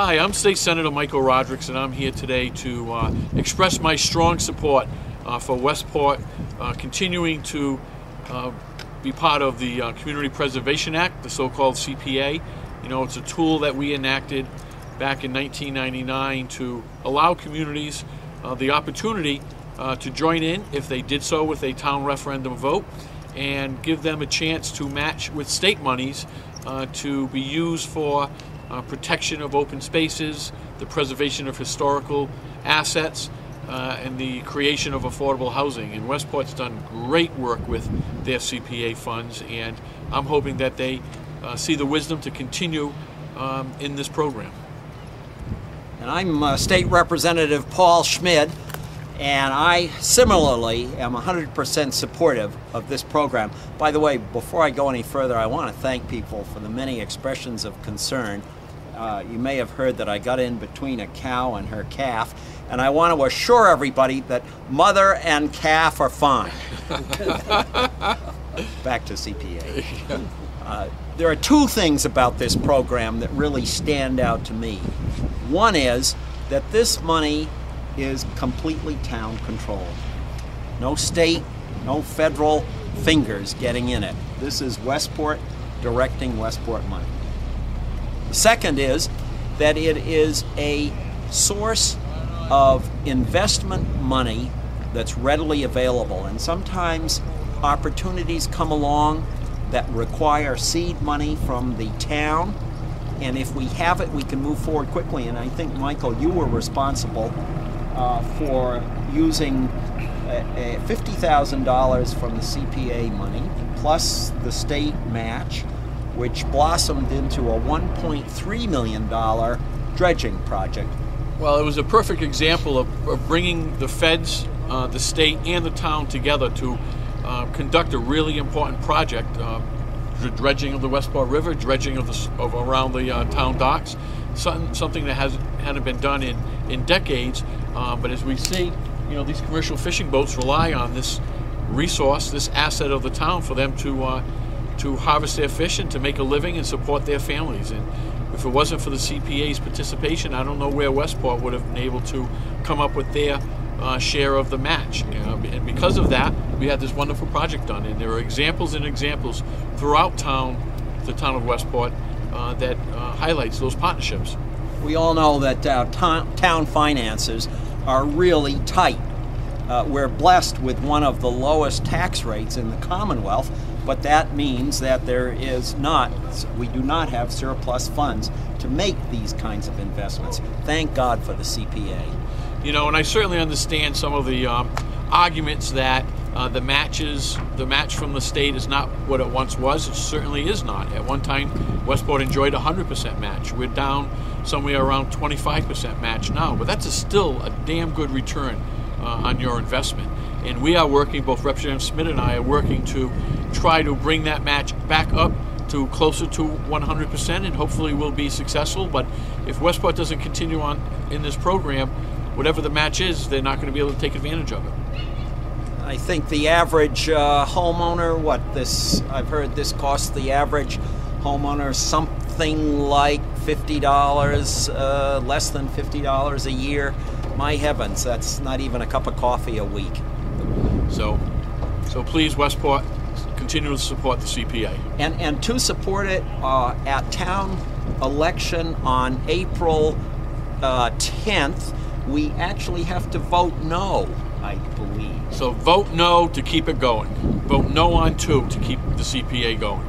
Hi, I'm State Senator Michael Rodrigues, and I'm here today to express my strong support for Westport continuing to be part of the Community Preservation Act, the so-called CPA. You know, it's a tool that we enacted back in 1999 to allow communities the opportunity to join in if they did so with a town referendum vote, and give them a chance to match with state monies to be used for protection of open spaces, the preservation of historical assets, and the creation of affordable housing. And Westport's done great work with their CPA funds, and I'm hoping that they see the wisdom to continue in this program. And I'm State Representative Paul Schmid, and I similarly am 100% supportive of this program. By the way, before I go any further, I want to thank people for the many expressions of concern. You may have heard that I got in between a cow and her calf, and I want to assure everybody that mother and calf are fine. Back to CPA. There are two things about this program that really stand out to me. One is that this money is completely town controlled. No state, no federal fingers getting in it. This is Westport directing Westport money. The second is that it is a source of investment money that's readily available, and sometimes opportunities come along that require seed money from the town, and if we have it, we can move forward quickly. And I think, Michael, you were responsible for using $50,000 from the CPA money plus the state match, which blossomed into a $1.3 million dredging project. Well, it was a perfect example of bringing the feds, the state, and the town together to conduct a really important project, the dredging of the Westport River, dredging of around the town docks, something that hadn't been done in decades. But as we see, you know, these commercial fishing boats rely on this resource, this asset of the town, for them to harvest their fish and to make a living and support their families. And if it wasn't for the CPA's participation, I don't know where Westport would have been able to come up with their share of the match. And because of that, we had this wonderful project done. And there are examples and examples throughout the town of Westport that highlights those partnerships. We all know that town finances are really tight. We're blessed with one of the lowest tax rates in the Commonwealth, but that means that we do not have surplus funds to make these kinds of investments. Thank God for the CPA. You know, and I certainly understand some of the arguments that the match from the state is not what it once was. It certainly is not. At one time, Westport enjoyed 100% match. We're down somewhere around 25% match now, but that's still a damn good return on your investment. And we are working, both Representative Schmid and I are working to try to bring that match back up to closer to 100%, and hopefully we'll be successful. But if Westport doesn't continue on in this program, whatever the match is, they're not going to be able to take advantage of it. I think the average homeowner, I've heard this costs the average homeowner something like $50, less than $50 a year. My heavens, that's not even a cup of coffee a week. So please, Westport, continue to support the CPA. And to support it at town election on April 10th, we actually have to vote no, I believe. So vote no to keep it going. Vote no on 2 to keep the CPA going.